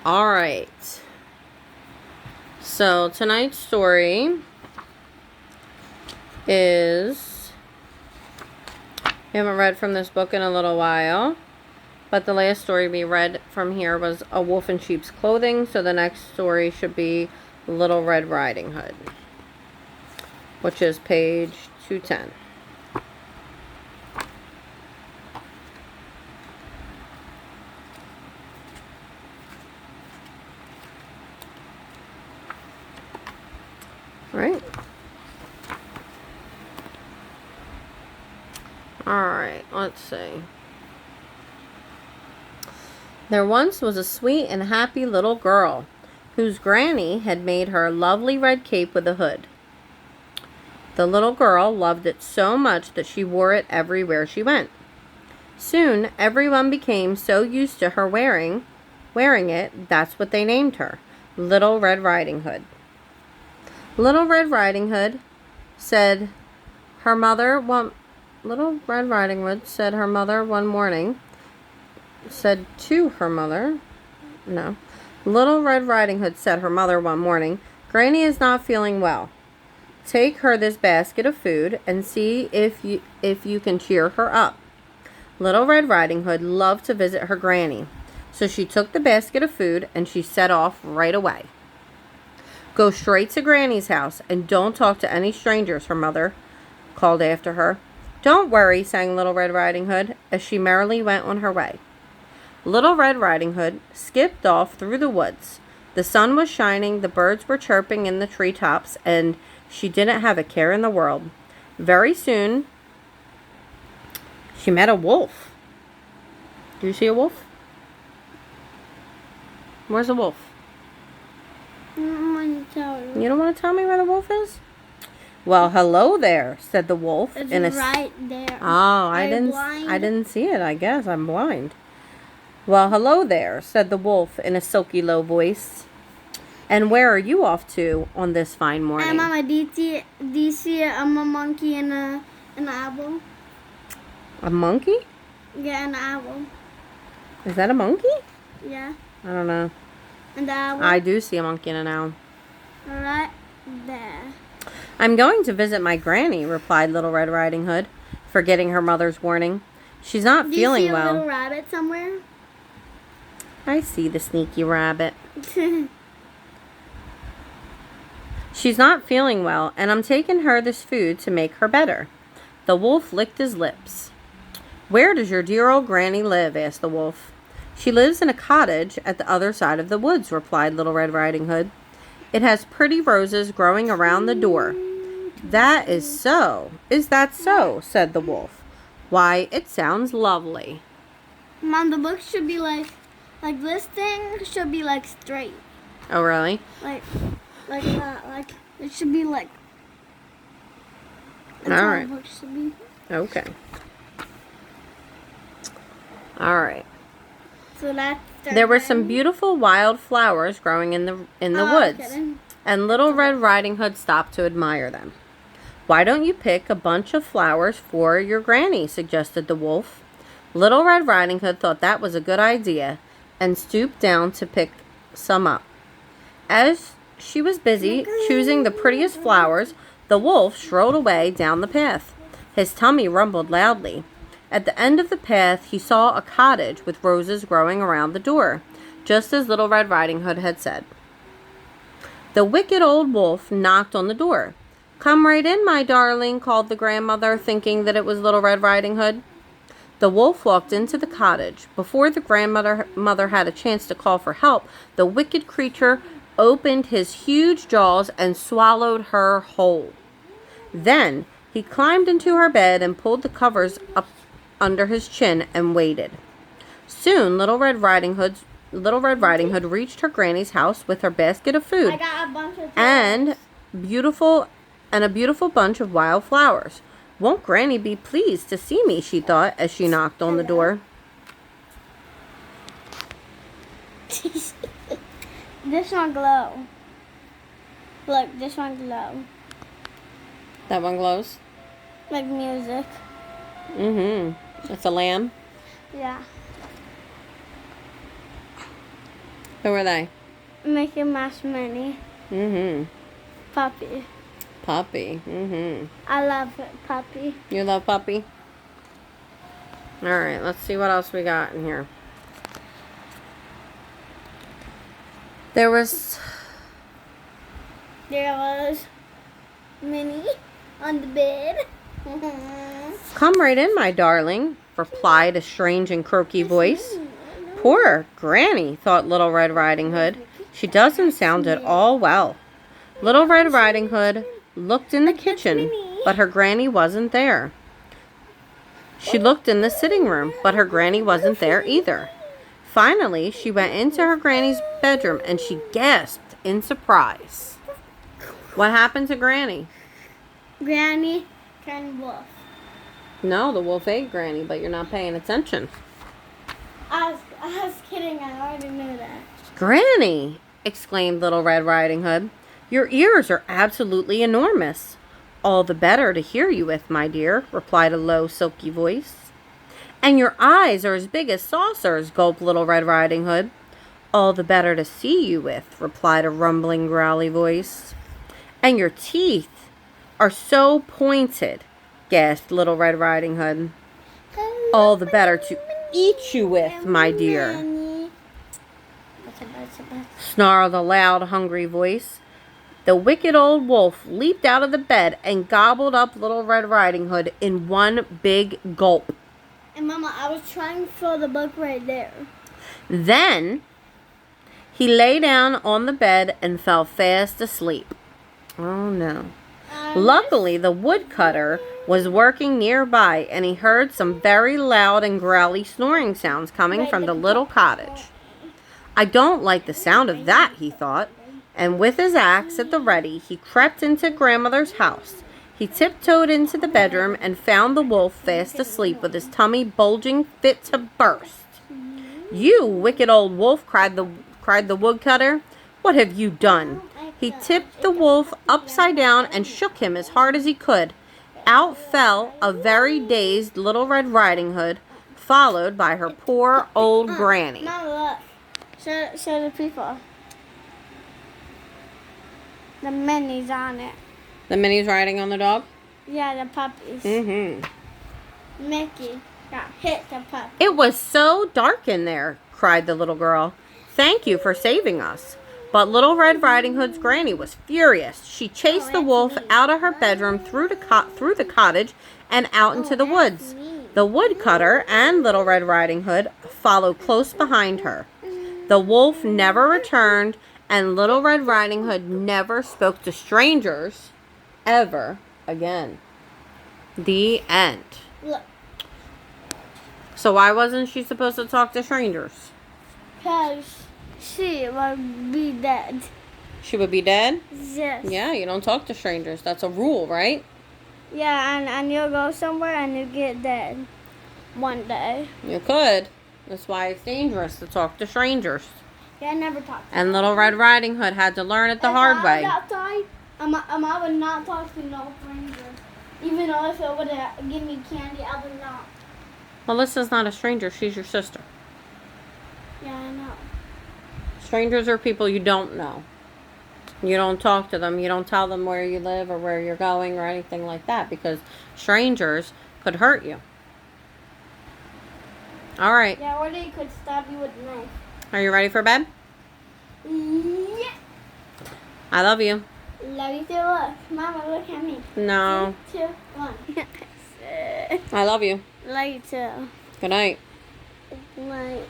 Alright. So, tonight's story is... We haven't read from this book in a little while. But the last story we read from here was A Wolf in Sheep's Clothing. So, the next story should be Little Red Riding Hood, which is page 210. Right? Alright, let's see. There once was a sweet and happy little girl whose granny had made her a lovely red cape with a hood. The little girl loved it so much that she wore it everywhere she went. Soon, everyone became so used to her wearing it, that's what they named her, Little Red Riding Hood. Little Red Riding Hood said her mother one Little Red Riding Hood said her mother one morning said to her mother no Little Red Riding Hood said her mother one morning, "Granny is not feeling well. Take her this basket of food and see if you can cheer her up." Little Red Riding Hood loved to visit her granny, so she took the basket of food and she set off right away. "Go straight to Granny's house and don't talk to any strangers," her mother called after her. "Don't worry," sang Little Red Riding Hood as she merrily went on her way. Little Red Riding Hood skipped off through the woods. The sun was shining, the birds were chirping in the treetops, and she didn't have a care in the world. Very soon, she met a wolf. Do you see a wolf? Where's the wolf? I don't want to tell you. You don't want to tell me where the wolf is? "Well, hello there," said the wolf. It's right there. Oh, I didn't see it. I guess I'm blind. "Well, hello there," said the wolf in a silky low voice. "And where are you off to on this fine morning?" Hey, Mama, do you see a monkey and an owl? A monkey? Yeah, an owl. Is that a monkey? Yeah. I don't know. And the owl. I do see a monkey and an owl. Right there. "I'm going to visit my granny," replied Little Red Riding Hood, forgetting her mother's warning. "She's not feeling well." Do you see a little rabbit somewhere? I see the sneaky rabbit. "She's not feeling well, and I'm taking her this food to make her better." The wolf licked his lips. "Where does your dear old granny live?" asked the wolf. "She lives in a cottage at the other side of the woods," replied Little Red Riding Hood. "It has pretty roses growing around the door." "That is so. Is that so?" said the wolf. "Why, it sounds lovely." Mom, the book should be like this thing should be like straight. Oh, really? Like that. Like it should be like. All right. The book should be. Okay. All right. So that's. There were some beautiful wild flowers growing in the woods, Kidding. and Little Red Riding Hood stopped to admire them. "Why don't you pick a bunch of flowers for your granny?" suggested the wolf. Little Red Riding Hood thought that was a good idea and stooped down to pick some up. As she was busy choosing the prettiest flowers, the wolf strode away down the path. His tummy rumbled loudly. At the end of the path, he saw a cottage with roses growing around the door, just as Little Red Riding Hood had said. The wicked old wolf knocked on the door. "Come right in, my darling," called the grandmother, thinking that it was Little Red Riding Hood. The wolf walked into the cottage. Before the grandmother had a chance to call for help, the wicked creature opened his huge jaws and swallowed her whole. Then he climbed into her bed and pulled the covers up under his chin and waited. Soon, Little Red Riding Hood reached her granny's house with her basket of food I got a bunch of and a beautiful bunch of wild flowers. "Won't Granny be pleased to see me?" she thought as she knocked on the door. This one glow. Look, this one glow. That one glows? Like music. It's a lamb. Yeah. Who are they? Mickey Mouse, Minnie, Mm-hmm. Puppy. Puppy. Mm-hmm. I love it, Puppy. You love Puppy? Alright, let's see what else we got in here. There was Minnie on the bed. Come right in, my darling, replied a strange and croaky voice. Poor Granny, thought Little Red Riding Hood. She doesn't sound at all well. Little Red Riding Hood looked in the kitchen, but her granny wasn't there. She looked in the sitting room, but her granny wasn't there either. Finally, she went into her granny's bedroom and she gasped in surprise. What happened to Granny? Granny turned wolf. No, the wolf ate Granny, but you're not paying attention. I was kidding. I already knew that. Granny! Exclaimed Little Red Riding Hood. Your ears are absolutely enormous. All the better to hear you with, my dear, replied a low, silky voice. And your eyes are as big as saucers, gulped Little Red Riding Hood. All the better to see you with, replied a rumbling, growly voice. And your teeth are so pointed, gasped Little Red Riding Hood. All the better to eat you with, my dear, snarled a loud, hungry voice. The wicked old wolf leaped out of the bed and gobbled up Little Red Riding Hood in one big gulp. And Mama, I was trying to throw the book right there. Then he lay down on the bed and fell fast asleep. Oh no. Luckily, the woodcutter was working nearby and he heard some very loud and growly snoring sounds coming from the little cottage. I don't like the sound of that, he thought. And with his axe at the ready, he crept into Grandmother's house. He tiptoed into the bedroom and found the wolf fast asleep with his tummy bulging fit to burst. You wicked old wolf, cried the woodcutter. What have you done? He tipped the wolf upside down and shook him as hard as he could. Out fell a very dazed Little Red Riding Hood, followed by her poor old granny. Mama, look. Show the people. The Minnie's on it. The Minnie's riding on the dog? Yeah, the puppies. Mm-hmm. Mickey got hit the puppy. It was so dark in there, cried the little girl. Thank you for saving us. But Little Red Riding Hood's granny was furious. She chased the wolf out of her bedroom, through the cottage, and out into the woods. The woodcutter and Little Red Riding Hood followed close behind her. The wolf never returned, and Little Red Riding Hood never spoke to strangers ever again. The end. Look. So why wasn't she supposed to talk to strangers? Because she would be dead. She would be dead? Yes. Yeah, you don't talk to strangers. That's a rule, right? Yeah, and you'll go somewhere and you get dead one day. You could. That's why it's dangerous to talk to strangers. Yeah, I never talked to And Little Red Riding Hood had to learn it the hard way. If I was outside, I would not talk to no stranger. Even though if it would give me candy, I would not. Melissa's not a stranger. She's your sister. Yeah, I know. Strangers are people you don't know. You don't talk to them. You don't tell them where you live or where you're going or anything like that because strangers could hurt you. All right. Yeah, or they could stab you with a knife. Are you ready for bed? Yeah. I love you. Love you too. Look. Mama, look at me. No. 2, 1. I love you. Love you too. Good night. Good night.